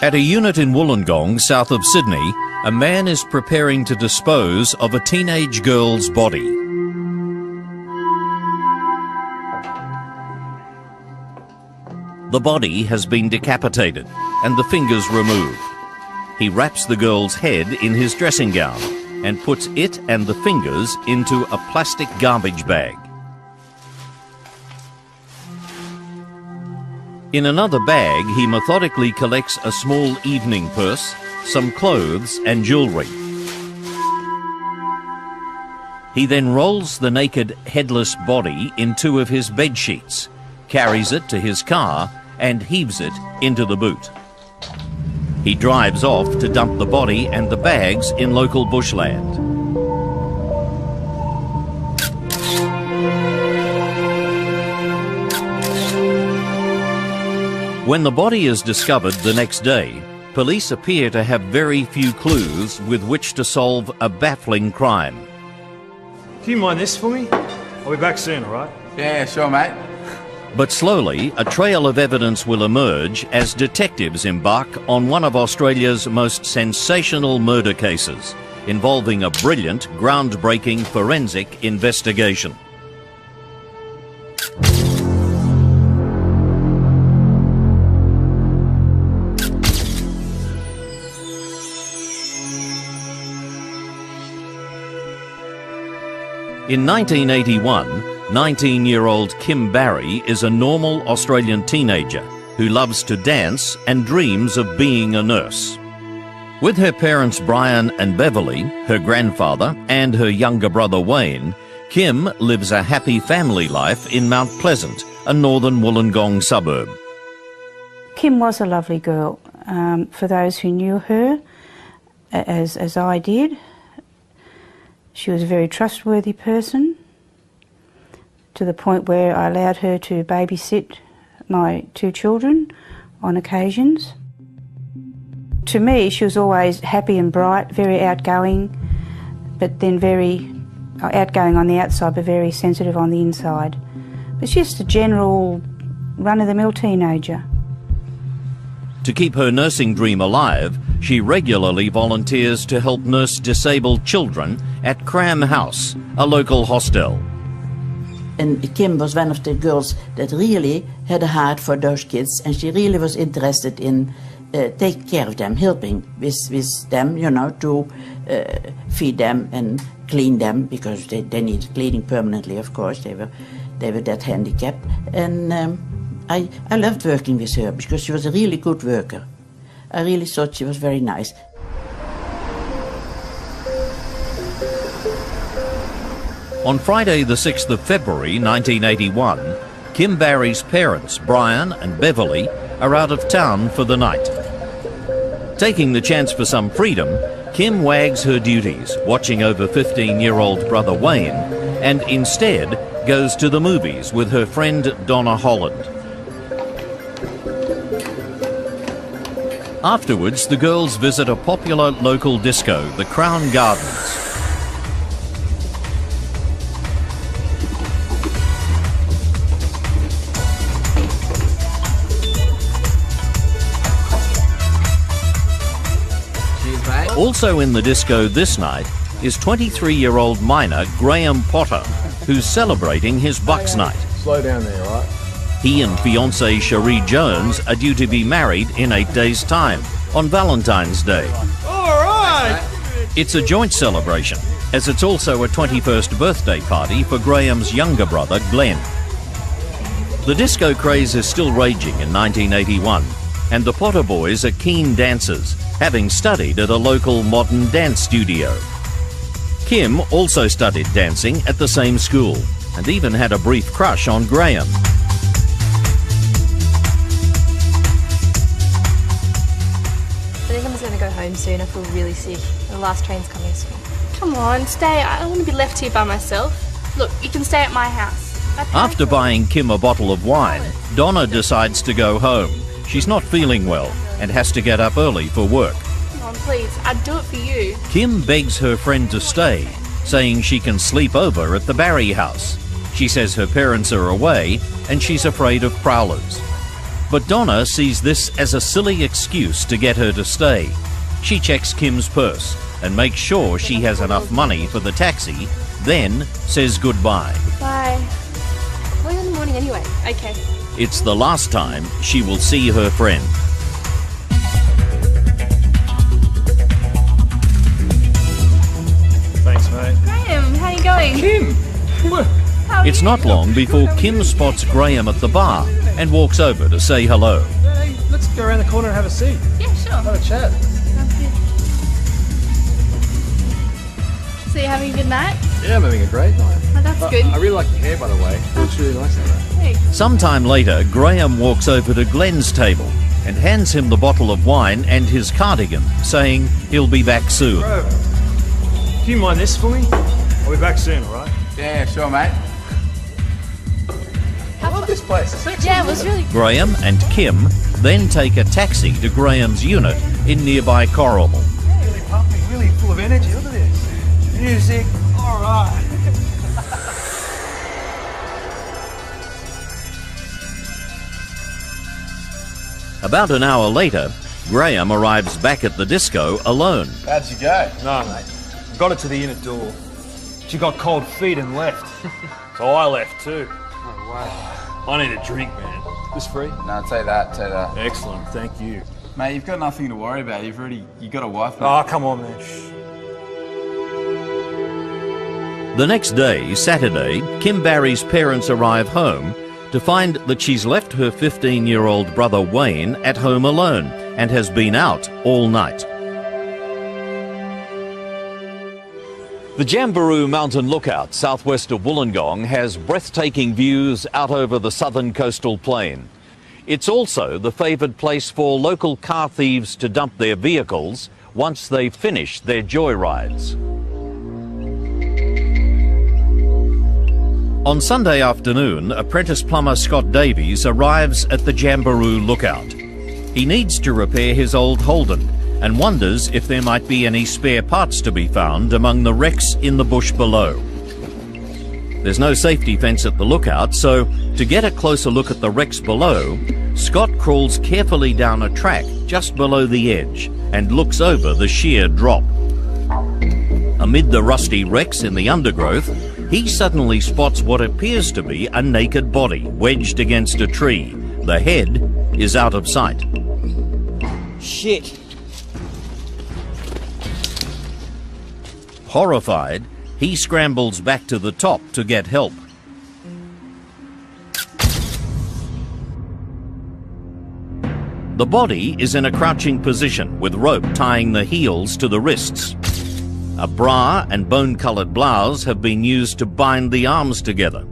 At a unit in Wollongong, south of Sydney, a man is preparing to dispose of a teenage girl's body. The body has been decapitated and the fingers removed. He wraps the girl's head in his dressing gown and puts it and the fingers into a plastic garbage bag. In another bag, he methodically collects a small evening purse, some clothes and jewellery. He then rolls the naked, headless body in two of his bed sheets, carries it to his car and heaves it into the boot. He drives off to dump the body and the bags in local bushland. When the body is discovered the next day, police appear to have very few clues with which to solve a baffling crime. Do you mind this for me? I'll be back soon, all right? Yeah, sure, mate. But slowly, a trail of evidence will emerge as detectives embark on one of Australia's most sensational murder cases, involving a brilliant, groundbreaking forensic investigation. In 1981, 19-year-old Kim Barry is a normal Australian teenager who loves to dance and dreams of being a nurse. With her parents Brian and Beverly, her grandfather and her younger brother Wayne, Kim lives a happy family life in Mount Pleasant, a northern Wollongong suburb. Kim was a lovely girl. For those who knew her, as I did, she was a very trustworthy person, to the point where I allowed her to babysit my two children on occasions. To me, she was always happy and bright, very outgoing, but then very outgoing on the outside, but very sensitive on the inside. But she's just a general run-of-the-mill teenager. To keep her nursing dream alive, she regularly volunteers to help nurse disabled children at Cram House, a local hostel. And Kim was one of the girls that really had a heart for those kids, and she really was interested in taking care of them, helping with them, you know, to feed them and clean them, because they needed cleaning permanently, of course. They were that handicapped. And I loved working with her because she was a really good worker. I really thought she was very nice. On Friday the 6th of February 1981, Kim Barry's parents, Brian and Beverly, are out of town for the night. Taking the chance for some freedom, Kim wags her duties, watching over 15-year-old brother Wayne, and instead goes to the movies with her friend Donna Holland. Afterwards, the girls visit a popular local disco, the Crown Gardens. Also in the disco this night is 23-year-old miner Graham Potter, who's celebrating his Bucks night. Slow down there, right? He and fiancée Cherie Jones are due to be married in 8 days' time, on Valentine's Day. All right! It's a joint celebration, as it's also a 21st birthday party for Graham's younger brother, Glenn. The disco craze is still raging in 1981, and the Potter boys are keen dancers, having studied at a local modern dance studio. Kim also studied dancing at the same school, and even had a brief crush on Graham. I think I'm just going to go home soon. I feel really sick. The last train's coming soon. Come on, stay. I don't want to be left here by myself. Look, you can stay at my house. After buying Kim a bottle of wine, Donna decides to go home. She's not feeling well and has to get up early for work. Come on, please. I'd do it for you. Kim begs her friend to stay, saying she can sleep over at the Barry house. She says her parents are away and she's afraid of prowlers. But Donna sees this as a silly excuse to get her to stay. She checks Kim's purse and makes sure she has enough money for the taxi, then says goodbye. Bye. I'll leave in the morning anyway. Okay. It's the last time she will see her friend. Thanks, mate. Graham, how you going? Kim! What? It's not long before Kim spots Graham at the bar and walks over to say hello. Hey, let's go around the corner and have a seat. Yeah, sure. Have a chat. Sounds good. So you having a good night? Yeah, I'm having a great night. Oh, that's good. I really like your hair, by the way. It looks really nice, Hey. Sometime later, Graham walks over to Glenn's table and hands him the bottle of wine and his cardigan, saying he'll be back soon. Bro, do you mind this for me? I'll be back soon, alright? Yeah, sure, mate. I love this place. It's excellent. Yeah, it was really Graham and Kim then take a taxi to Graham's unit in nearby Corrimal. Really pumping, really full of energy. Look at this. Music. Alright. About an hour later, Graham arrives back at the disco alone. How'd you go? No, mate. Got her to the inner door. She got cold feet and left. So I left too. Oh, wow. I need a drink, man. This free? No, take that. Excellent, thank you. Mate, you've got nothing to worry about. You got a wife, mate. Oh, come on, man. Shh. The next day, Saturday, Kim Barry's parents arrive home to find that she's left her 15-year-old brother Wayne at home alone and has been out all night. The Jamberoo Mountain Lookout, southwest of Wollongong, has breathtaking views out over the southern coastal plain. It's also the favoured place for local car thieves to dump their vehicles once they've finished their joyrides. On Sunday afternoon, apprentice plumber Scott Davies arrives at the Jamberoo Lookout. He needs to repair his old Holden and wonders if there might be any spare parts to be found among the wrecks in the bush below. There's no safety fence at the lookout, so to get a closer look at the wrecks below, Scott crawls carefully down a track just below the edge and looks over the sheer drop. Amid the rusty wrecks in the undergrowth, he suddenly spots what appears to be a naked body wedged against a tree. The head is out of sight. Shit. Horrified, he scrambles back to the top to get help. The body is in a crouching position with rope tying the heels to the wrists. A bra and bone-coloured blouse have been used to bind the arms together.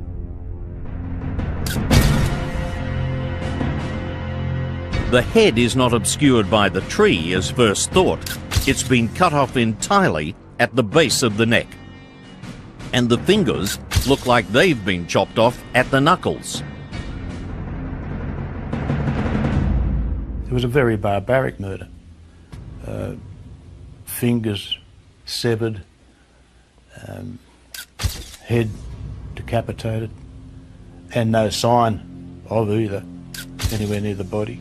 The head is not obscured by the tree as first thought. It's been cut off entirely at the base of the neck. And the fingers look like they've been chopped off at the knuckles. It was a very barbaric murder. Fingers severed, head decapitated, and no sign of either anywhere near the body.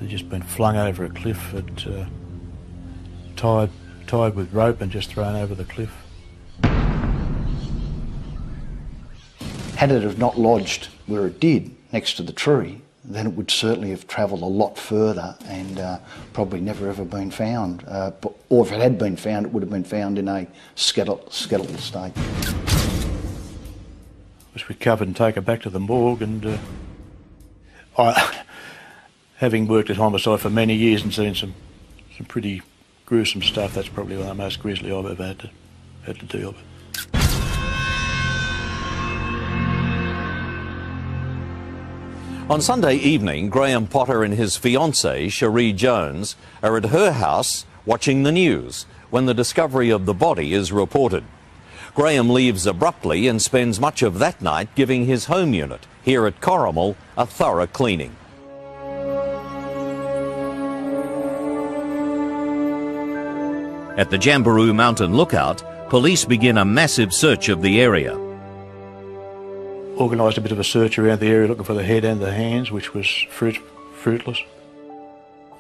They'd just been flung over a cliff, tied with rope and just thrown over the cliff. Had it have not lodged where it did, next to the tree, then it would certainly have travelled a lot further and probably never ever been found. Or if it had been found, it would have been found in a skeletal state. It was recovered and taken back to the morgue, and having worked at homicide for many years and seen some pretty gruesome stuff, that's probably one of the most grisly I've ever had to deal with. On Sunday evening, Graham Potter and his fiancée, Cherie Jones, are at her house watching the news when the discovery of the body is reported. Graham leaves abruptly and spends much of that night giving his home unit here at Corrimal a thorough cleaning. At the Jamberoo Mountain Lookout, police begin a massive search of the area. organised a bit of a search around the area looking for the head and the hands, which was fruitless.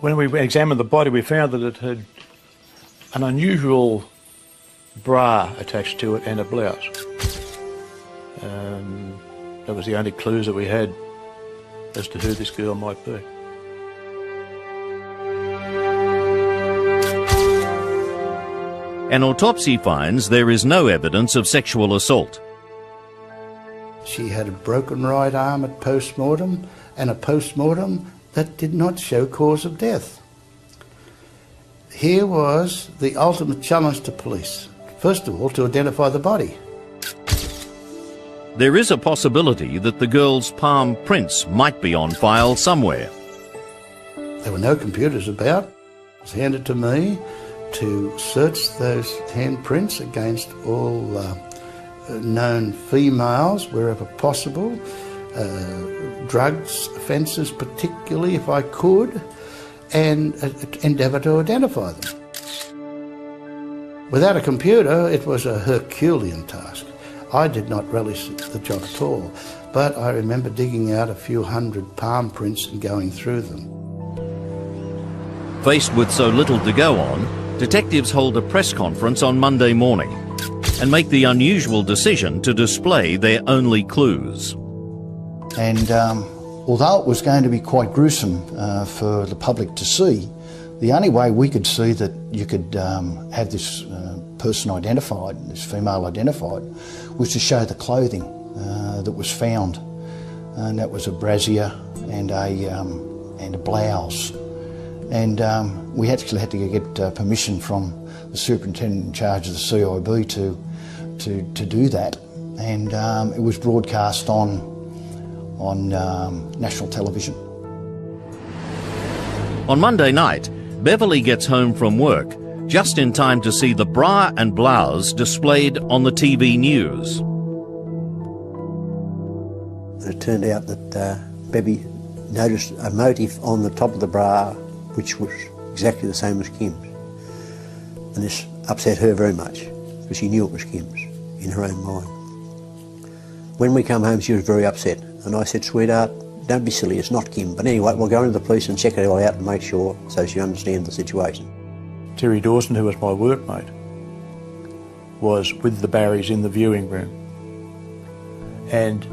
When we examined the body, we found that it had an unusual bra attached to it and a blouse. That was the only clues that we had as to who this girl might be. An autopsy finds there is no evidence of sexual assault. She had a broken right arm at post-mortem, and a post-mortem that did not show cause of death. Here was the ultimate challenge to police. First of all, to identify the body. There is a possibility that the girl's palm prints might be on file somewhere. There were no computers about. It was handed to me to search those handprints against all known females wherever possible, drugs offences particularly if I could, and endeavour to identify them. Without a computer, it was a Herculean task. I did not relish the job at all, but I remember digging out a few hundred palm prints and going through them. Faced with so little to go on, detectives hold a press conference on Monday morning and make the unusual decision to display their only clues. And although it was going to be quite gruesome for the public to see, the only way we could see that you could have this person identified, this female identified, was to show the clothing that was found. And that was a brassiere and a blouse. And we actually had to get permission from the superintendent in charge of the CIB to do that. And it was broadcast on national television. On Monday night, Beverly gets home from work just in time to see the bra and blouse displayed on the TV news. It turned out that Bevy noticed a motif on the top of the bra which was exactly the same as Kim's. And this upset her very much because she knew it was Kim's in her own mind. When we come home, she was very upset, and I said, "Sweetheart, don't be silly, it's not Kim. But anyway, we'll go into the police and check it all out and make sure so she understands the situation." Terry Dawson, who was my workmate, was with the Barrys in the viewing room. And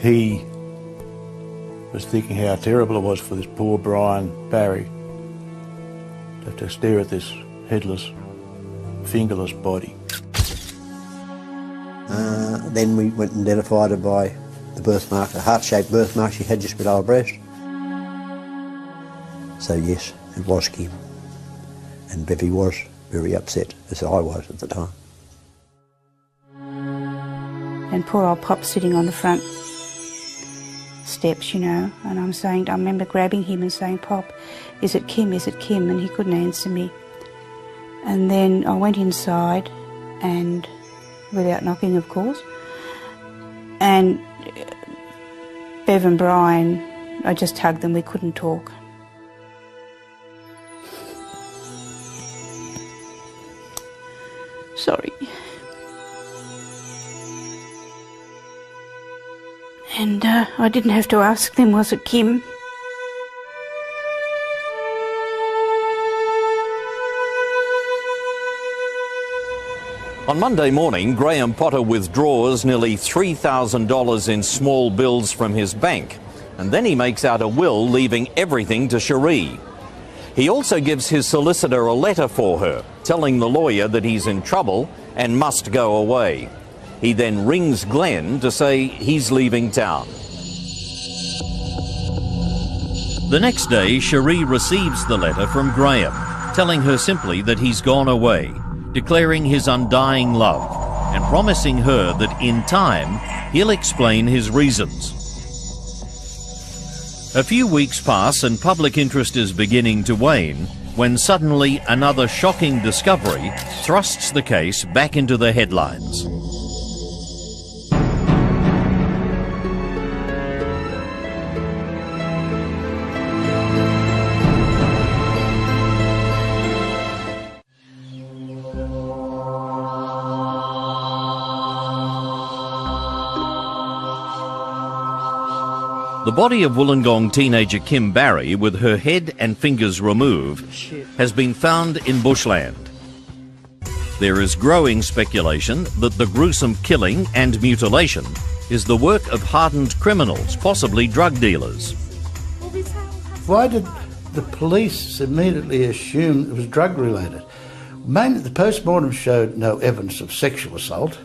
he was thinking how terrible it was for this poor Brian Barry to have to stare at this headless, fingerless body. Then we went and identified her by the birthmark, a heart-shaped birthmark she had just below her breast. So yes, it was Kim. And Bevy was very upset, as I was at the time. And poor old Pop sitting on the front steps, you know, and I remember grabbing him and saying, "Pop, is it Kim, is it Kim?" And he couldn't answer me. And then I went inside, and without knocking, of course, and Bev and Brian, I just hugged them, we couldn't talk. Sorry. And I didn't have to ask them, was it Kim? On Monday morning, Graham Potter withdraws nearly $3,000 in small bills from his bank, and then he makes out a will leaving everything to Cherie. He also gives his solicitor a letter for her, telling the lawyer that he's in trouble and must go away. He then rings Glenn to say he's leaving town. The next day, Cherie receives the letter from Graham, telling her simply that he's gone away, declaring his undying love and promising her that in time he'll explain his reasons. A few weeks pass and public interest is beginning to wane when suddenly another shocking discovery thrusts the case back into the headlines. The body of Wollongong teenager Kim Barry, with her head and fingers removed, has been found in bushland. There is growing speculation that the gruesome killing and mutilation is the work of hardened criminals, possibly drug dealers. Why did the police immediately assume it was drug-related? Mainly, the post-mortem showed no evidence of sexual assault,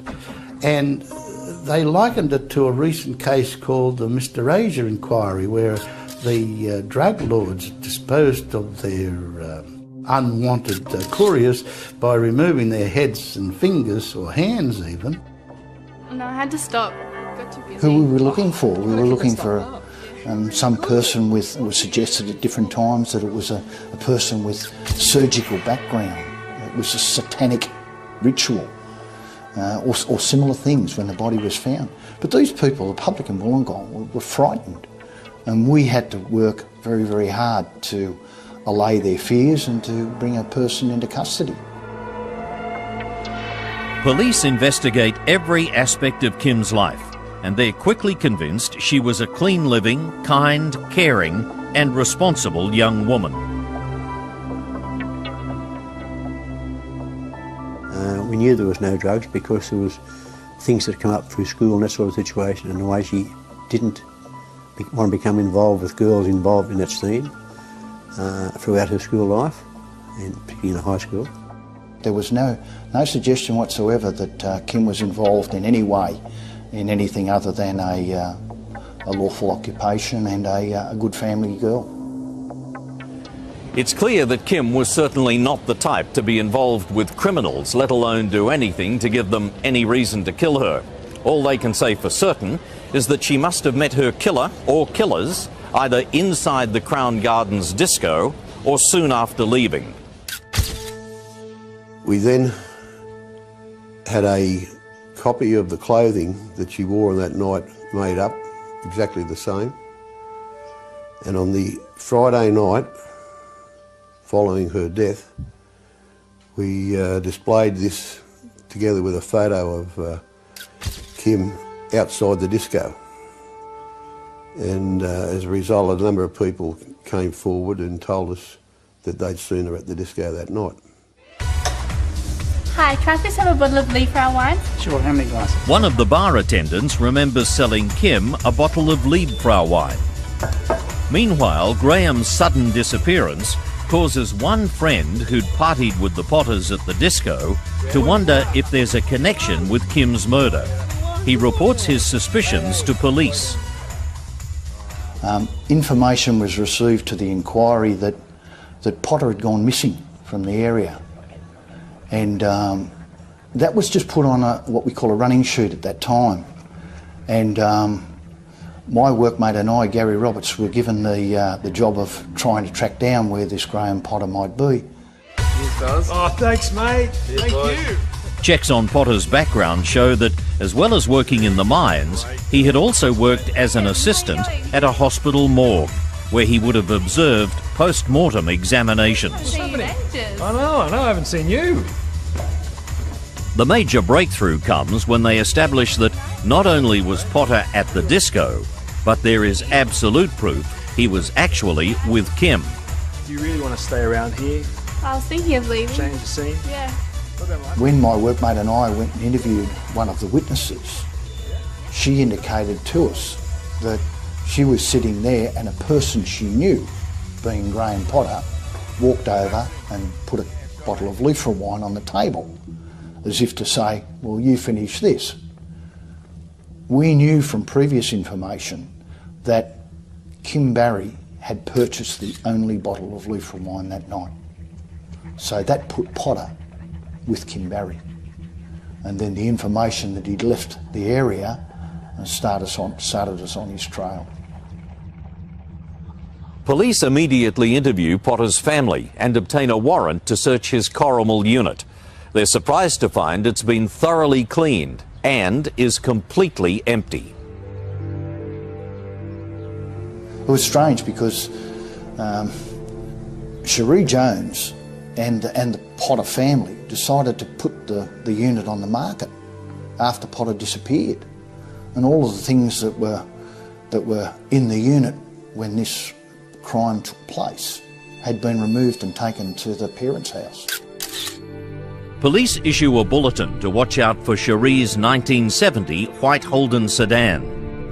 and they likened it to a recent case called the Mr. Asia inquiry, where the drug lords disposed of their unwanted couriers by removing their heads and fingers, or hands even. No, I had to stop. Got too busy. Who we were looking for? We were looking for some person with, it was suggested at different times that it was a person with surgical background. It was a satanic ritual or similar things when the body was found. But these people, the public in Wollongong, were frightened, and we had to work very, very hard to allay their fears and to bring a person into custody. Police investigate every aspect of Kim's life, and they're quickly convinced she was a clean-living, kind, caring and responsible young woman. We knew there was no drugs because there was things that come up through school and that sort of situation, and the way she didn't want to become involved with girls involved in that scene throughout her school life, and particularly in the high school. There was no suggestion whatsoever that Kim was involved in any way in anything other than a lawful occupation and a good family girl. It's clear that Kim was certainly not the type to be involved with criminals, let alone do anything to give them any reason to kill her. All they can say for certain is that she must have met her killer or killers either inside the Crown Gardens disco or soon after leaving. We then had a copy of the clothing that she wore on that night made up, exactly the same. And on the Friday night, following her death, we displayed this together with a photo of Kim outside the disco. And as a result, a number of people came forward and told us that they'd seen her at the disco that night. Hi, can I please have a bottle of Liebfrau wine? Sure, how many glasses? One of the bar attendants remembers selling Kim a bottle of Liebfrau wine. Meanwhile, Graham's sudden disappearance causes one friend who'd partied with the Potters at the disco to wonder if there's a connection with Kim's murder. He reports his suspicions to police. Information was received to the inquiry that Potter had gone missing from the area. And that was just put on what we call a running sheet at that time. And my workmate and I, Gary Roberts, were given the job of trying to track down where this Graham Potter might be. Cheers, fellas. Oh, thanks, mate. Cheers, Thank you. Checks on Potter's background show that, as well as working in the mines, he had also worked as an assistant at a hospital morgue, where he would have observed post-mortem examinations. I know, I haven't seen you. The major breakthrough comes when they establish that not only was Potter at the disco, but there is absolute proof he was actually with Kim. Do you really want to stay around here? I was thinking of leaving. Change the scene? Yeah. When my workmate and I went and interviewed one of the witnesses, she indicated to us that she was sitting there and a person she knew, being Graham Potter, walked over and put a bottle of Liebfrau wine on the table, as if to say, well, you finish this. We knew from previous information that Kim Barry had purchased the only bottle of Liebfrau wine that night. So that put Potter with Kim Barry. And then the information that he'd left the area and started us on his trail. Police immediately interview Potter's family and obtain a warrant to search his Corrimal unit. They're surprised to find it's been thoroughly cleaned and is completely empty. It was strange because Cherie Jones and the Potter family decided to put the unit on the market after Potter disappeared. And all of the things that that were in the unit when this crime took place had been removed and taken to the parents' house. Police issue a bulletin to watch out for Cherie's 1970 white Holden sedan.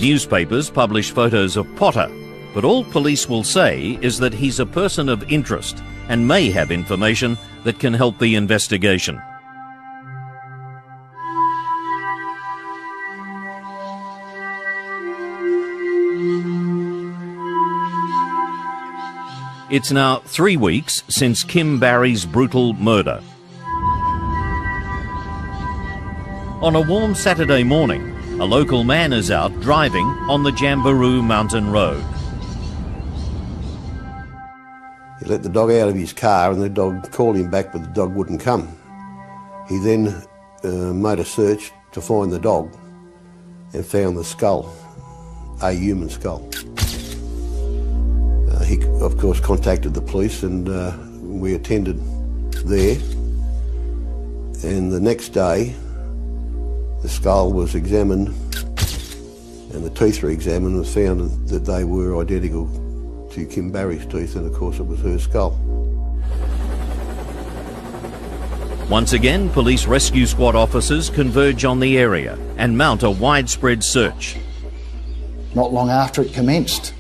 Newspapers publish photos of Potter, but all police will say is that he's a person of interest and may have information that can help the investigation. It's now 3 weeks since Kim Barry's brutal murder. On a warm Saturday morning, a local man is out driving on the Jamberoo Mountain Road. He let the dog out of his car and the dog called him back, but the dog wouldn't come. He then made a search to find the dog and found the skull, a human skull. He, of course, contacted the police and we attended there. And the next day, the skull was examined and the teeth were examined and found that they were identical to Kim Barry's teeth, and of course it was her skull. Once again, police rescue squad officers converge on the area and mount a widespread search. Not long after it commenced,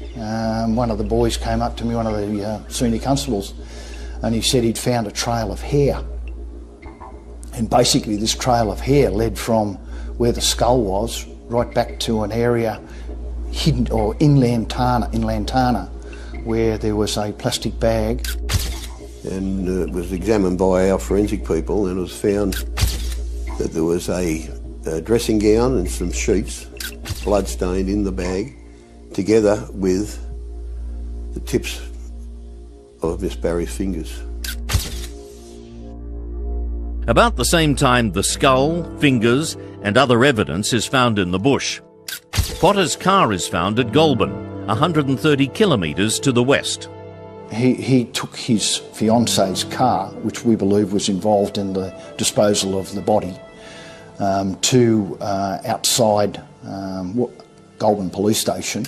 one of the boys came up to me, one of the senior constables, and he said he'd found a trail of hair. And basically this trail of hair led from where the skull was right back to an area hidden, or in Lantana, where there was a plastic bag. And it was examined by our forensic people, and it was found that there was a dressing gown and some sheets blood-stained in the bag, together with the tips of Miss Barry's fingers. About the same time, the skull, fingers and other evidence is found in the bush. Potter's car is found at Goulburn, 130 kilometres to the west. He took his fiancee's car, which we believe was involved in the disposal of the body, to outside Goulburn police station,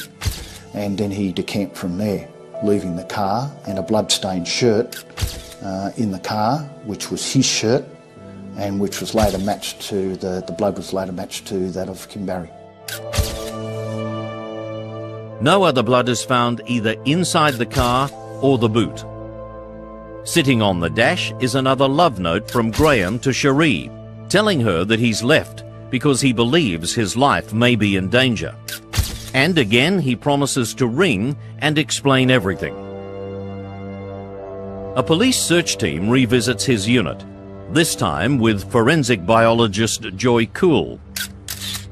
and then he decamped from there, leaving the car and a blood-stained shirt in the car, which was his shirt, and which was later matched to, the blood was later matched to that of Kim Barry. No other blood is found either inside the car or the boot. Sitting on the dash is another love note from Graham to Cherie, telling her that he's left because he believes his life may be in danger. And again, he promises to ring and explain everything. A police search team revisits his unit, this time with forensic biologist Joy Cool,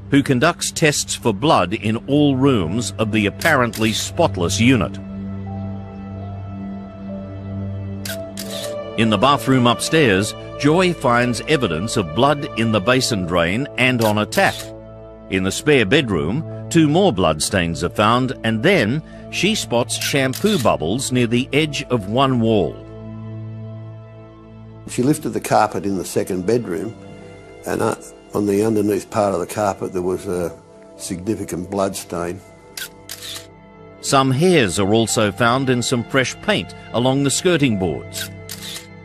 who conducts tests for blood in all rooms of the apparently spotless unit. In the bathroom upstairs, Joy finds evidence of blood in the basin drain and on a tap. In the spare bedroom, 2 more blood stains are found, and then she spots shampoo bubbles near the edge of one wall. She lifted the carpet in the second bedroom, and on the underneath part of the carpet there was a significant blood stain. Some hairs are also found in some fresh paint along the skirting boards.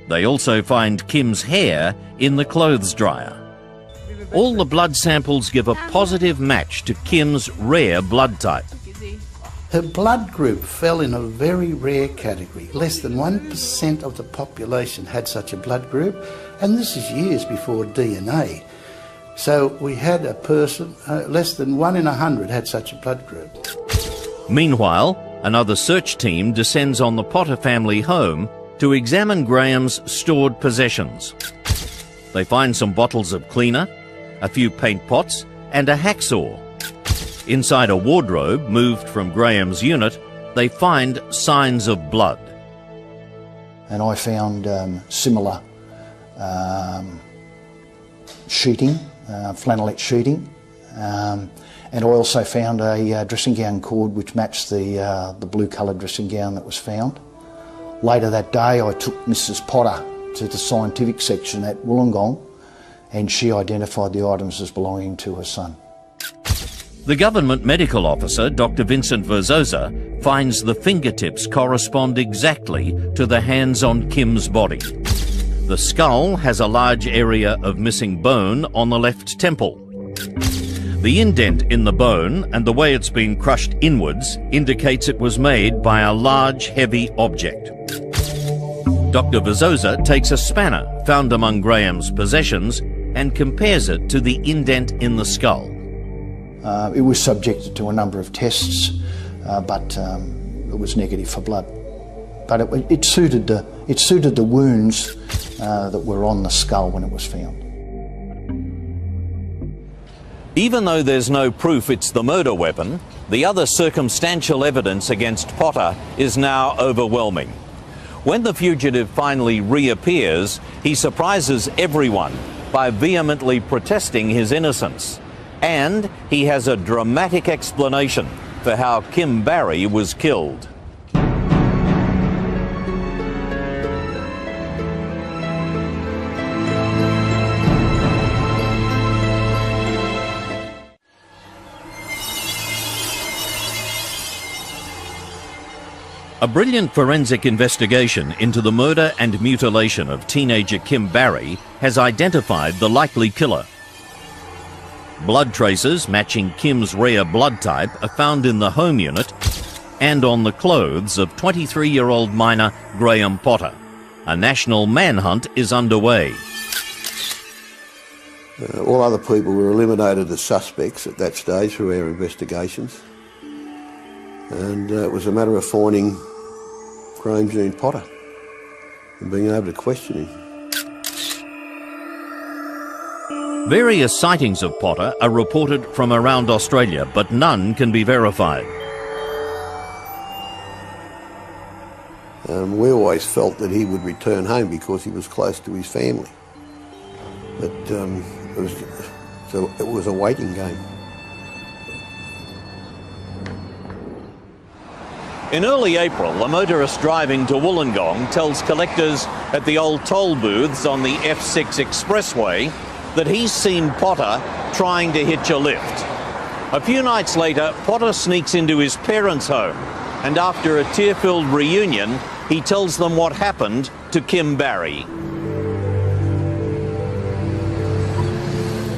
They also find Kim's hair in the clothes dryer. All the blood samples give a positive match to Kim's rare blood type. Her blood group fell in a very rare category. Less than 1% of the population had such a blood group, and this is years before DNA. So we had a person, less than 1 in 100 had such a blood group. Meanwhile, another search team descends on the Potter family home to examine Graham's stored possessions. They find some bottles of cleaner, a few paint pots and a hacksaw. Inside a wardrobe moved from Graham's unit, they find signs of blood. And I found similar sheeting, flannelette sheeting, and I also found a dressing gown cord which matched the blue-coloured dressing gown that was found. Later that day I took Mrs. Potter to the scientific section at Wollongong, and she identified the items as belonging to her son. The government medical officer, Dr. Vincent Verzosa, finds the fingertips correspond exactly to the hands on Kim's body. The skull has a large area of missing bone on the left temple. The indent in the bone and the way it's been crushed inwards indicates it was made by a large, heavy object. Dr. Verzosa takes a spanner found among Graham's possessions and compares it to the indent in the skull. It was subjected to a number of tests, but it was negative for blood. But it suited the wounds that were on the skull when it was found. Even though there's no proof it's the murder weapon, the other circumstantial evidence against Potter is now overwhelming. When the fugitive finally reappears, he surprises everyone by vehemently protesting his innocence. And he has a dramatic explanation for how Kim Barry was killed. A brilliant forensic investigation into the murder and mutilation of teenager Kim Barry has identified the likely killer. Blood traces matching Kim's rare blood type are found in the home unit and on the clothes of 23-year-old miner Graham Potter. A national manhunt is underway. All other people were eliminated as suspects at that stage through our investigations. And it was a matter of finding Graham Jean Potter and being able to question him. Various sightings of Potter are reported from around Australia, but none can be verified. We always felt that he would return home because he was close to his family. But it was a waiting game. In early April, a motorist driving to Wollongong tells collectors at the old toll booths on the F6 expressway that he's seen Potter trying to hitch a lift. A few nights later, Potter sneaks into his parents' home, and after a tear-filled reunion, he tells them what happened to Kim Barry.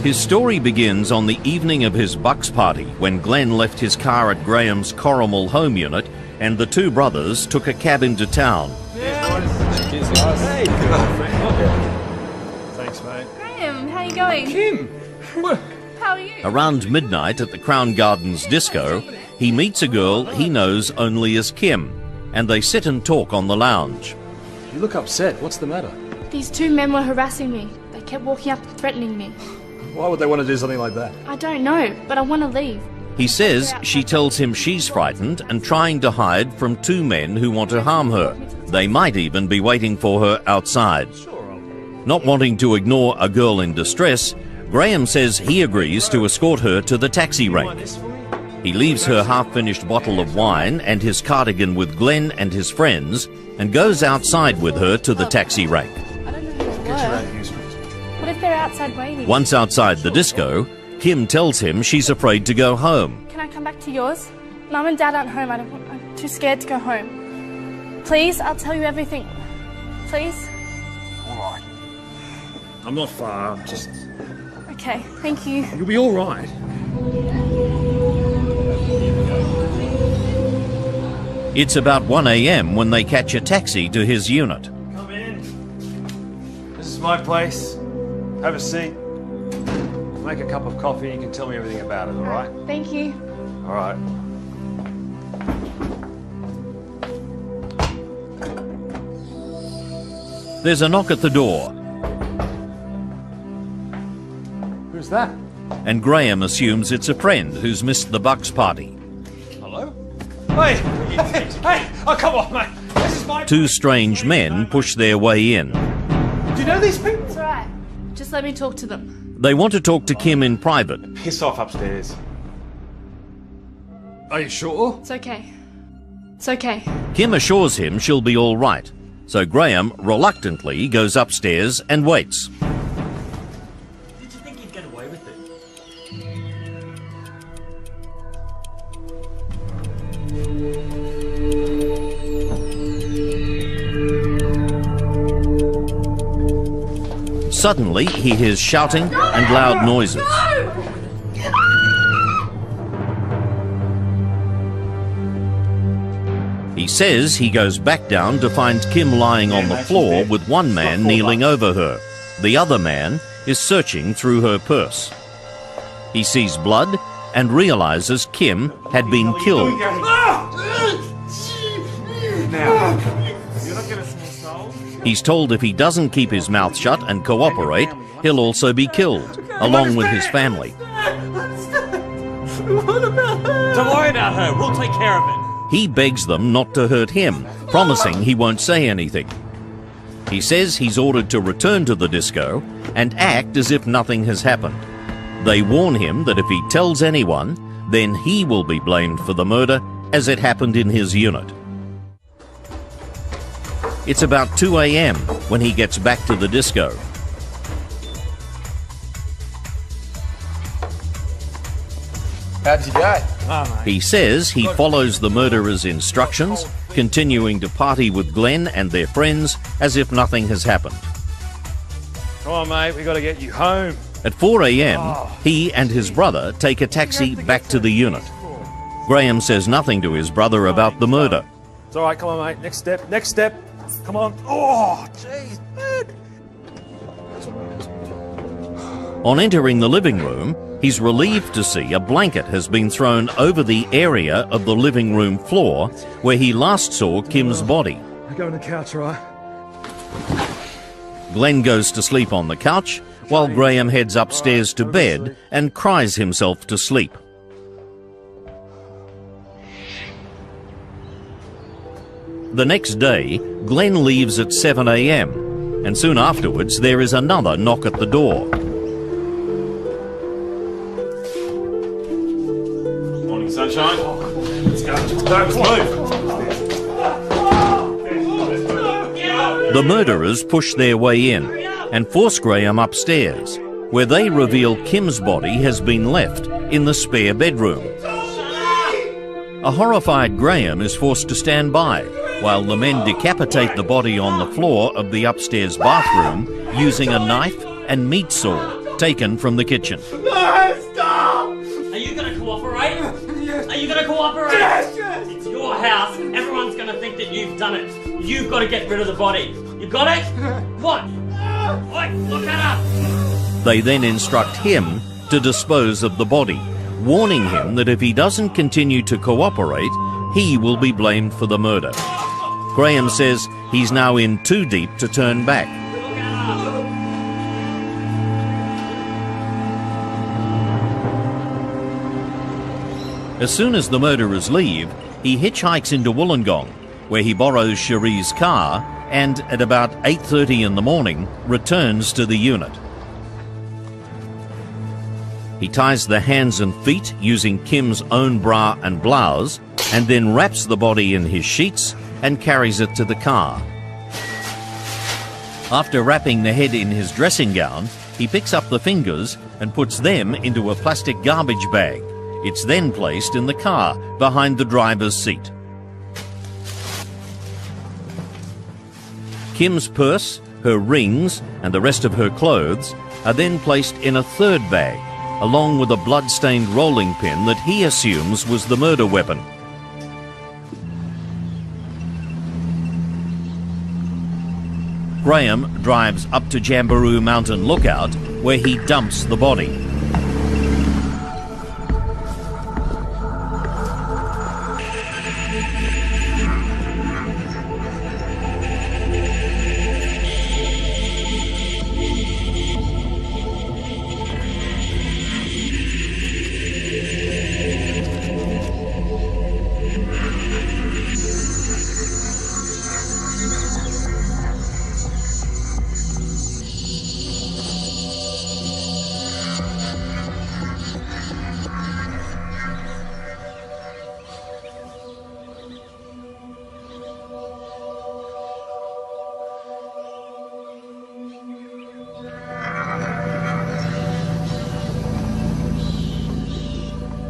His story begins on the evening of his Bucks party when Glenn left his car at Graham's Corrimal home unit and the two brothers took a cab into town. Cheers, guys. Hey, thanks, mate. Graham, how you going? Kim! How are you? Around midnight at the Crown Gardens disco, he meets a girl he knows only as Kim, and they sit and talk on the lounge. You look upset. What's the matter? These two men were harassing me. They kept walking up and threatening me. Why would they want to do something like that? I don't know, but I want to leave. He says she tells him she's frightened and trying to hide from two men who want to harm her. They might even be waiting for her outside. Not wanting to ignore a girl in distress, Graham says he agrees to escort her to the taxi rank. He leaves her half-finished bottle of wine and his cardigan with Glenn and his friends and goes outside with her to the taxi rank. I don't know who they were. What if they're outside waiting? Once outside the disco, Kim tells him she's afraid to go home. Can I come back to yours? Mum and Dad aren't home. I'm too scared to go home. Please, I'll tell you everything. Please? All right. I'm not far. Just... Okay, thank you. You'll be all right. It's about 1 a.m. when they catch a taxi to his unit. Come in. This is my place. Have a seat. Make a cup of coffee and you can tell me everything about it, all right? Thank you. All right. There's a knock at the door, Who's that? and Graham assumes it's a friend who's missed the Bucks party. Hello? Hey! Hey! Oh, come on, mate. This is my... Two strange men push their way in. Do you know these people? It's all right. Just let me talk to them. They want to talk to Kim in private. Piss off upstairs. Are you sure? It's okay. It's okay. Kim assures him she'll be all right, so Graham reluctantly goes upstairs and waits. Did you think you'd get away with it? Suddenly, he hears shouting and loud noises. He says he goes back down to find Kim lying on the floor with one man kneeling over her. The other man is searching through her purse. He sees blood and realises Kim had been killed. He's told if he doesn't keep his mouth shut and cooperate, he'll also be killed, along with his family. Don't worry about her, we'll take care of it. He begs them not to hurt him, promising he won't say anything. He says he's ordered to return to the disco and act as if nothing has happened. They warn him that if he tells anyone, then he will be blamed for the murder as it happened in his unit. It's about 2 a.m. when he gets back to the disco. How'd you go? He says he follows the murderer's instructions, continuing to party with Glenn and their friends as if nothing has happened. Come on, mate, we got to get you home. At 4 a.m, he and his brother take a taxi back to the unit. Graham says nothing to his brother about the murder. It's all right, come on, mate. Next step, next step. Come on. Oh, jeez, man. On entering the living room, he's relieved to see a blanket has been thrown over the area of the living room floor where he last saw Kim's body. Go on the couch, right? Glenn goes to sleep on the couch, while Graham heads upstairs to bed and cries himself to sleep. The next day, Glenn leaves at 7 a.m, and soon afterwards there is another knock at the door. Morning, sunshine. Let's go. Let's move. The murderers push their way in and force Graham upstairs, where they reveal Kim's body has been left in the spare bedroom. A horrified Graham is forced to stand by, while the men decapitate the body on the floor of the upstairs bathroom using a knife and meat saw taken from the kitchen. No, stop! Are you going to cooperate? Yes. Are you going to cooperate? Yes, yes. It's your house. Everyone's going to think that you've done it. You've got to get rid of the body. You got it? What? Oi, look at her! They then instruct him to dispose of the body, warning him that if he doesn't continue to cooperate, he will be blamed for the murder. Graham says he's now in too deep to turn back. As soon as the murderers leave, he hitchhikes into Wollongong, where he borrows Cherie's car and at about 8:30 in the morning returns to the unit. He ties the hands and feet using Kim's own bra and blouse and then wraps the body in his sheets and carries it to the car. After wrapping the head in his dressing gown, he picks up the fingers and puts them into a plastic garbage bag. It's then placed in the car behind the driver's seat. Kim's purse, her rings and the rest of her clothes are then placed in a third bag, along with a blood-stained rolling pin that he assumes was the murder weapon. Graham drives up to Jamberoo Mountain Lookout, where he dumps the body.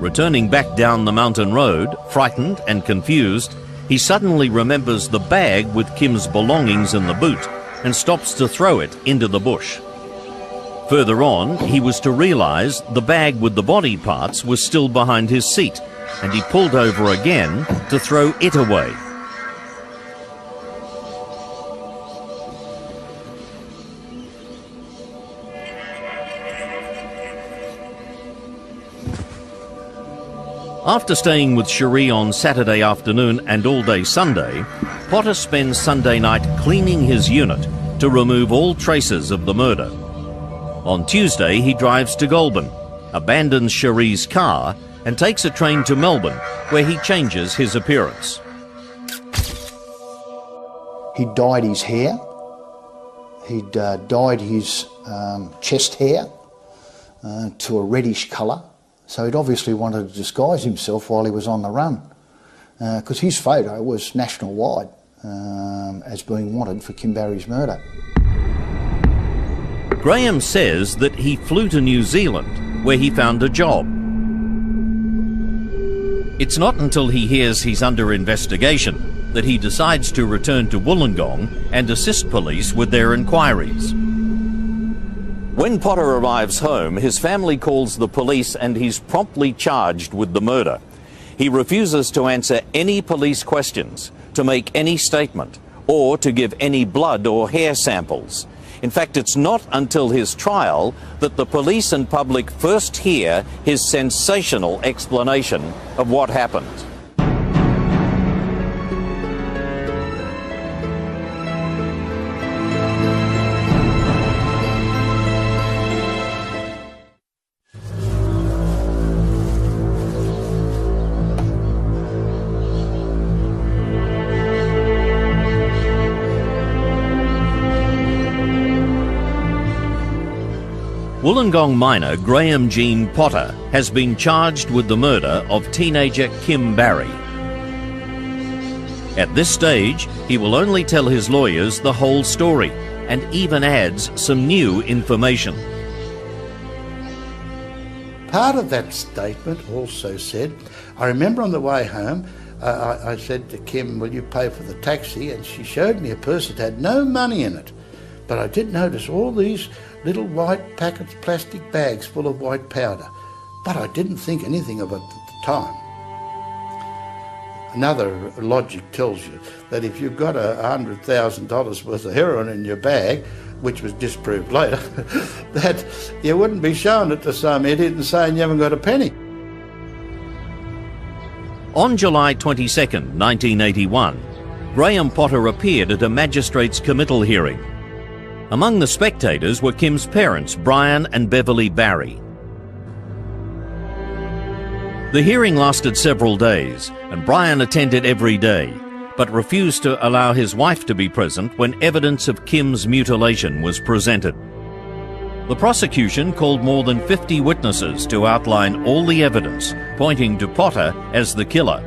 Returning back down the mountain road, frightened and confused, he suddenly remembers the bag with Kim's belongings in the boot and stops to throw it into the bush. Further on, he was to realise the bag with the body parts was still behind his seat, and he pulled over again to throw it away. After staying with Cherie on Saturday afternoon and all day Sunday, Potter spends Sunday night cleaning his unit to remove all traces of the murder. On Tuesday, he drives to Goulburn, abandons Cherie's car and takes a train to Melbourne, where he changes his appearance. He dyed his hair. He'd dyed his chest hair to a reddish colour. So he'd obviously wanted to disguise himself while he was on the run, because his photo was national-wide as being wanted for Kim Barry's murder. Graham says that he flew to New Zealand, where he found a job. It's not until he hears he's under investigation that he decides to return to Wollongong and assist police with their inquiries. When Potter arrives home, his family calls the police and he's promptly charged with the murder. He refuses to answer any police questions, to make any statement, or to give any blood or hair samples. In fact, it's not until his trial that the police and public first hear his sensational explanation of what happened. Wollongong miner Graham Jean Potter has been charged with the murder of teenager Kim Barry. At this stage, he will only tell his lawyers the whole story and even adds some new information. Part of that statement also said, I remember on the way home, I said to Kim, will you pay for the taxi? And she showed me a purse that had no money in it. But I did notice all these little white packets, plastic bags full of white powder. But I didn't think anything of it at the time. Another logic tells you that if you've got $100,000 worth of heroin in your bag, which was disproved later, that you wouldn't be showing it to some idiot and saying you haven't got a penny. On July 22nd, 1981, Graham Potter appeared at a magistrate's committal hearing. Among the spectators were Kim's parents, Brian and Beverly Barry. The hearing lasted several days, and Brian attended every day, but refused to allow his wife to be present when evidence of Kim's mutilation was presented. The prosecution called more than 50 witnesses to outline all the evidence, pointing to Potter as the killer.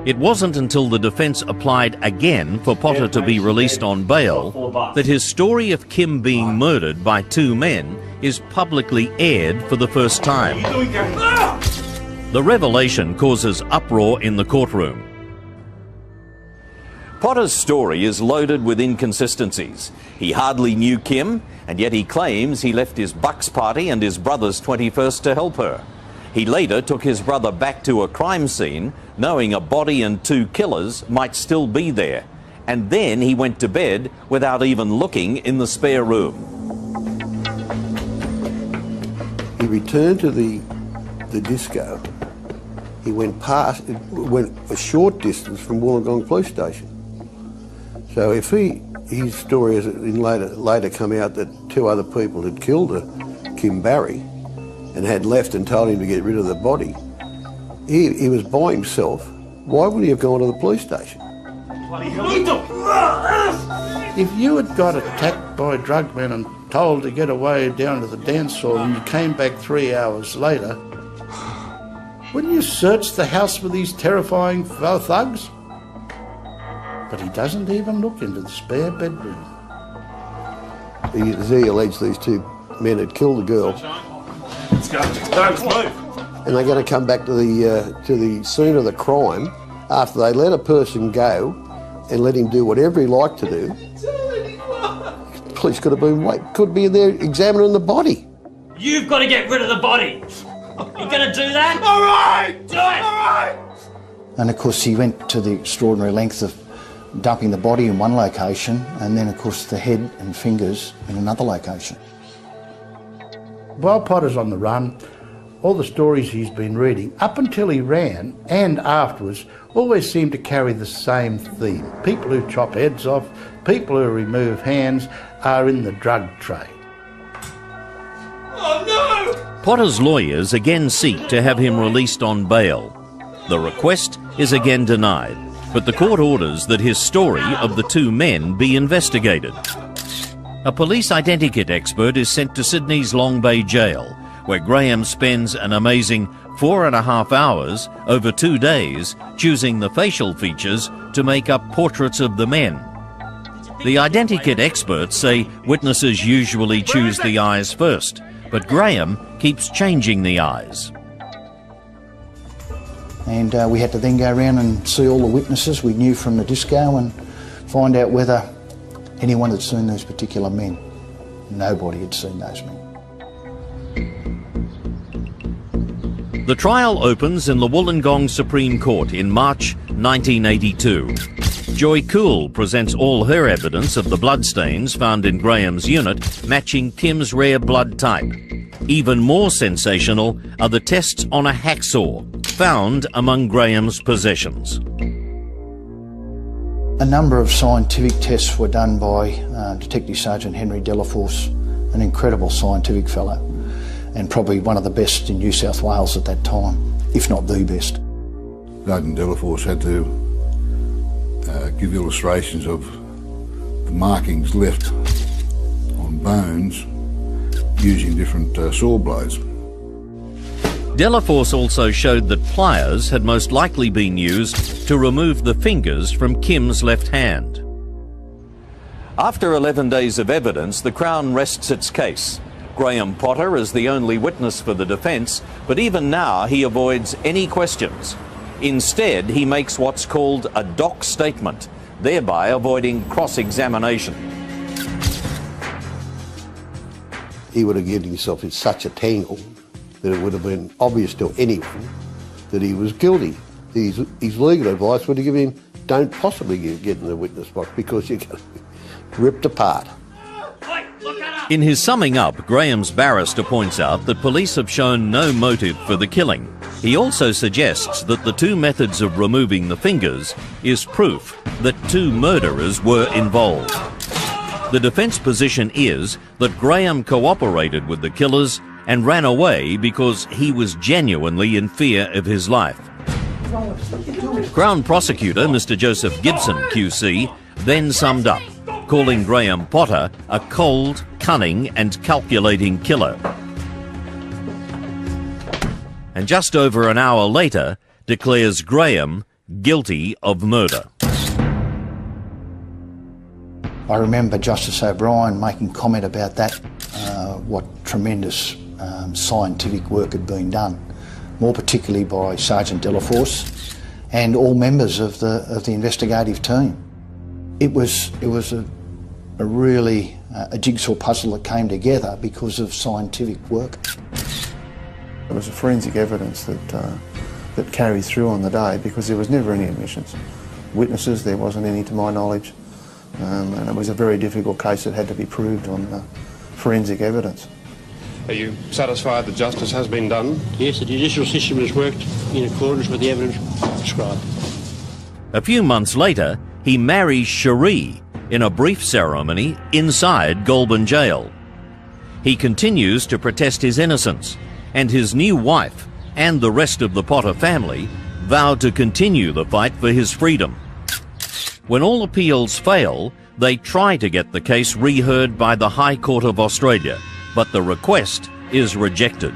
It wasn't until the defence applied again for Potter to be released on bail that his story of Kim being murdered by two men is publicly aired for the first time. The revelation causes uproar in the courtroom. Potter's story is loaded with inconsistencies. He hardly knew Kim, and yet he claims he left his bucks party and his brother's 21st to help her. He later took his brother back to a crime scene, knowing a body and two killers might still be there. And then he went to bed without even looking in the spare room. He returned to the disco. He went a short distance from Wollongong Police Station. So if his story has later come out that two other people had killed Kim Barry and had left and told him to get rid of the body, he was by himself. Why wouldn't he have gone to the police station? If you had got attacked by drug men and told to get away down to the dance hall and you came back 3 hours later, wouldn't you search the house for these terrifying thugs? But he doesn't even look into the spare bedroom. He alleged these two men had killed the girl. Let's go. Let's move. And they're going to come back to the scene of the crime after they let a person go and let him do whatever he liked to do. police could be in there examining the body. You've got to get rid of the body. You gonna do that? All right! Do it! All right! And of course he went to the extraordinary length of dumping the body in one location and then of course the head and fingers in another location. While Potter's on the run, all the stories he's been reading, up until he ran and afterwards, always seem to carry the same theme. People who chop heads off, people who remove hands are in the drug trade. Oh no! Potter's lawyers again seek to have him released on bail. The request is again denied, but the court orders that his story of the two men be investigated. A police identikit expert is sent to Sydney's Long Bay Jail, where Graham spends an amazing 4.5 hours over 2 days choosing the facial features to make up portraits of the men. The identikit experts say witnesses usually choose the eyes first, but Graham keeps changing the eyes. And we had to then go around and see all the witnesses we knew from the disco and find out whether anyone had seen those particular men. Nobody had seen those men. The trial opens in the Wollongong Supreme Court in March 1982. Joy Cool presents all her evidence of the bloodstains found in Graham's unit matching Tim's rare blood type. Even more sensational are the tests on a hacksaw found among Graham's possessions. A number of scientific tests were done by Detective Sergeant Henry Delaforce, an incredible scientific fellow, and probably one of the best in New South Wales at that time, if not the best. Sergeant Delaforce had to give illustrations of the markings left on bones using different saw blades. Delaforce also showed that pliers had most likely been used to remove the fingers from Kim's left hand. After 11 days of evidence, the Crown rests its case. Graham Potter is the only witness for the defence, but even now he avoids any questions. Instead, he makes what's called a doc statement, thereby avoiding cross-examination. He would have given himself in such a tangle that it would have been obvious to anyone that he was guilty. His legal advice would have given him, don't possibly get in the witness box because you're going to be ripped apart. In his summing up, Graham's barrister points out that police have shown no motive for the killing. He also suggests that the two methods of removing the fingers is proof that two murderers were involved. The defence position is that Graham cooperated with the killers and ran away because he was genuinely in fear of his life. Crown Prosecutor Mr. Joseph Gibson, QC, then summed up, calling Graham Potter a cold, cunning and calculating killer. And just over an hour later, declares Graham guilty of murder. I remember Justice O'Brien making comment about that, what tremendous scientific work had been done, more particularly by Sergeant Delaforce and all members of the investigative team. It was a really a jigsaw puzzle that came together because of scientific work. It was a forensic evidence that carried through on the day because there was never any omissions. Witnesses, there wasn't any to my knowledge, and it was a very difficult case that had to be proved on forensic evidence. Are you satisfied that justice has been done? Yes, the judicial system has worked in accordance with the evidence described. A few months later, he marries Cherie in a brief ceremony inside Goulburn Jail. He continues to protest his innocence, and his new wife and the rest of the Potter family vowed to continue the fight for his freedom. When all appeals fail, they try to get the case reheard by the High Court of Australia, but the request is rejected.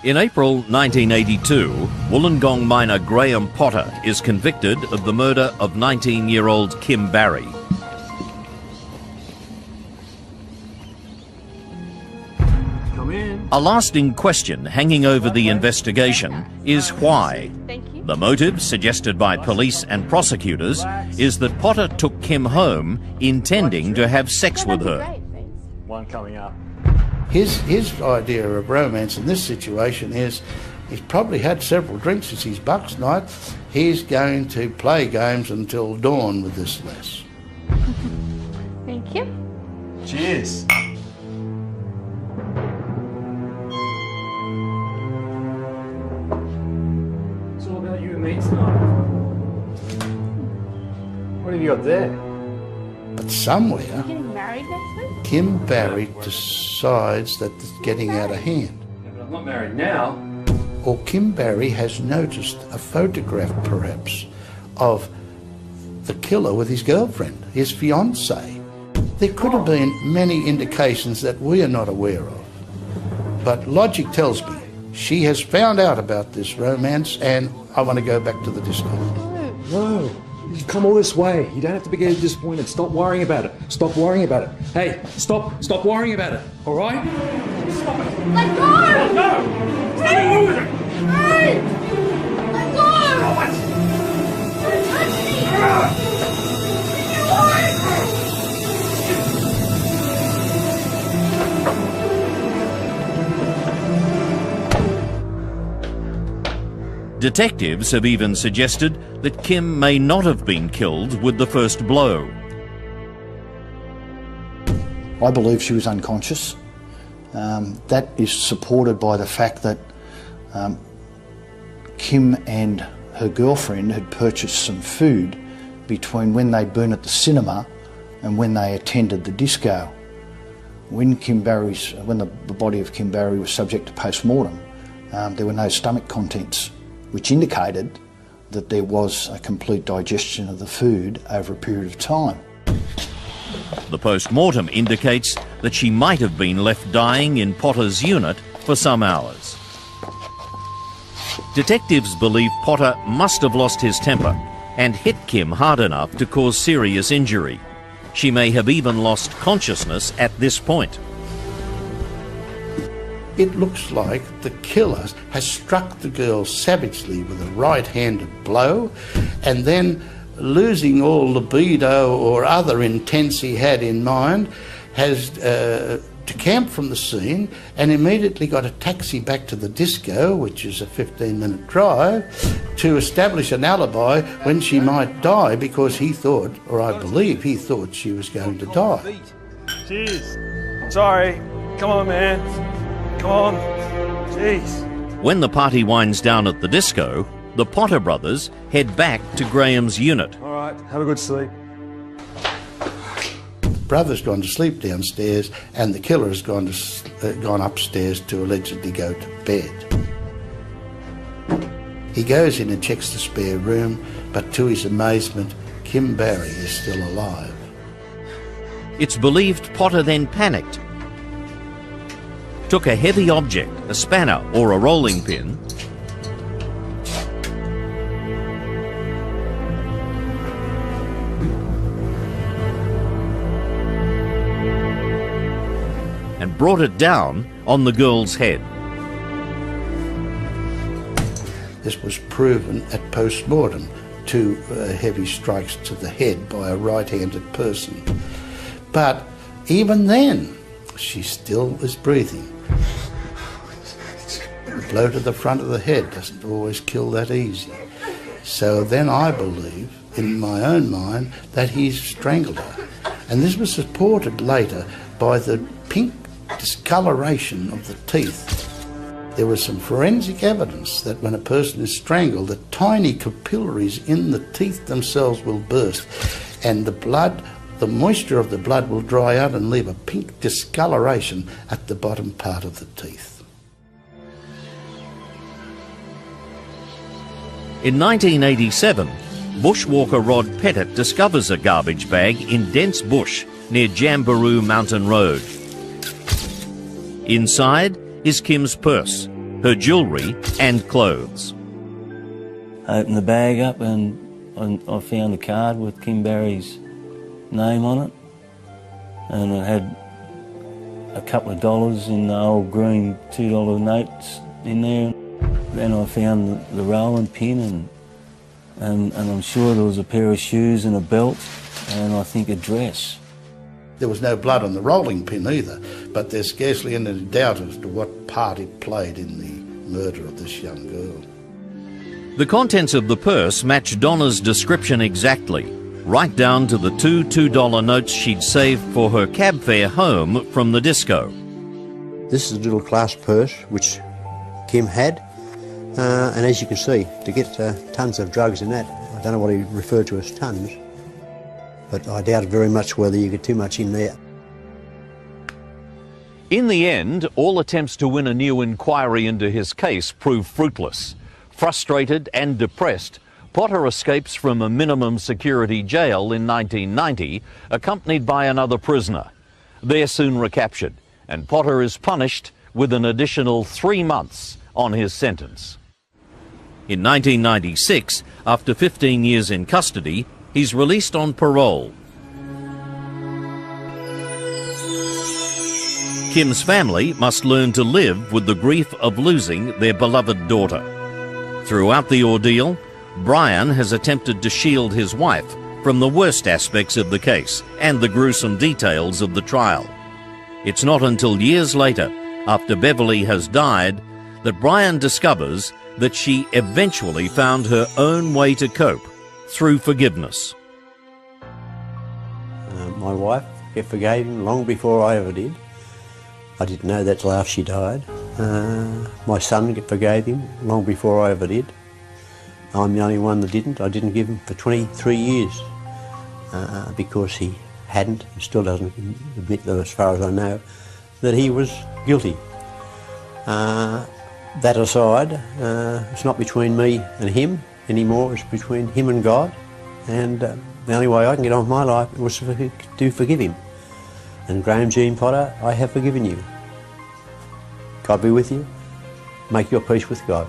In April 1982, Wollongong miner Graham Potter is convicted of the murder of 19-year-old Kim Barry. A lasting question hanging over the investigation is why. The motive, suggested by police and prosecutors, is that Potter took Kim home intending to have sex with her. One coming up. His idea of romance in this situation is he's probably had several drinks. It's his bucks night. He's going to play games until dawn with this lass. Thank you. Cheers. It's all about you and me tonight. What have you got there? But somewhere, You're getting married next week? Kim Barry decides that it's getting out of hand. Yeah, but I'm not married now. Or Kim Barry has noticed a photograph, perhaps, of the killer with his girlfriend, his fiancée. There could have been many indications that we are not aware of. But logic tells me she has found out about this romance and I want to go back to the disco. No, you've come all this way. You don't have to be getting disappointed. Stop worrying about it. Stop worrying about it. Hey, stop worrying about it, all right? Stop it. Let go! Let go! There's nothing wrong with it. Hey! Let go! Stop it! Don't touch me! Leave me alone! Detectives have even suggested that Kim may not have been killed with the first blow. I believe she was unconscious. That is supported by the fact that Kim and her girlfriend had purchased some food between when they'd been at the cinema and when they attended the disco. When the body of Kim Barry was subject to post-mortem, there were no stomach contents, which indicated that there was a complete digestion of the food over a period of time. The post-mortem indicates that she might have been left dying in Potter's unit for some hours. Detectives believe Potter must have lost his temper and hit Kim hard enough to cause serious injury. She may have even lost consciousness at this point. It looks like the killer has struck the girl savagely with a right-handed blow and then, losing all libido or other intents he had in mind, has decamped from the scene and immediately got a taxi back to the disco, which is a 15-minute drive, to establish an alibi when she might die, because he thought, or I believe he thought, she was going to die. Cheers. Sorry. Come on, man. Come on. Jeez. When the party winds down at the disco, the Potter brothers head back to Graham's unit. All right, have a good sleep. The brother's gone to sleep downstairs and the killer has gone upstairs to allegedly go to bed. He goes in and checks the spare room, but to his amazement, Kim Barry is still alive. It's believed Potter then panicked, took a heavy object, a spanner or a rolling pin, and brought it down on the girl's head. This was proven at post-mortem, 2 heavy strikes to the head by a right-handed person. But even then, she still is breathing. A blow to the front of the head doesn't always kill that easy. So then I believe, in my own mind, that he's strangled her. And this was supported later by the pink discoloration of the teeth. There was some forensic evidence that when a person is strangled, the tiny capillaries in the teeth themselves will burst, and the moisture of the blood will dry out and leave a pink discoloration at the bottom part of the teeth. In 1987, bushwalker Rod Pettit discovers a garbage bag in dense bush near Jamberoo Mountain Road. Inside is Kim's purse, her jewellery and clothes. I opened the bag up and I found a card with Kim Barry's name on it, and it had a couple of dollars in the old green $2 notes in there. Then I found the rolling pin, and I'm sure there was a pair of shoes and a belt and I think a dress. There was no blood on the rolling pin either, but there's scarcely any doubt as to what part it played in the murder of this young girl. The contents of the purse match Donna's description exactly, right down to the two $2 notes she'd saved for her cab fare home from the disco. This is a little clasp purse which Kim had, and as you can see, to get tons of drugs in that, I don't know what he referred to as tons, but I doubt very much whether you get too much in there. In the end, all attempts to win a new inquiry into his case prove fruitless. Frustrated and depressed, Potter escapes from a minimum security jail in 1990, accompanied by another prisoner. They're soon recaptured, and Potter is punished with an additional 3 months on his sentence. In 1996, after 15 years in custody, he's released on parole. Kim's family must learn to live with the grief of losing their beloved daughter. Throughout the ordeal, Brian has attempted to shield his wife from the worst aspects of the case and the gruesome details of the trial. It's not until years later, after Beverly has died, that Brian discovers that she eventually found her own way to cope through forgiveness. My wife forgave him long before I ever did. I didn't know that till after she died. My son forgave him long before I ever did. I'm the only one that didn't. I didn't give him for 23 years because he hadn't, and still doesn't admit, that, as far as I know, that he was guilty. That aside, it's not between me and him anymore, it's between him and God, and the only way I can get on with my life was to forgive him. And Graham Jean Potter, I have forgiven you. God be with you. Make your peace with God.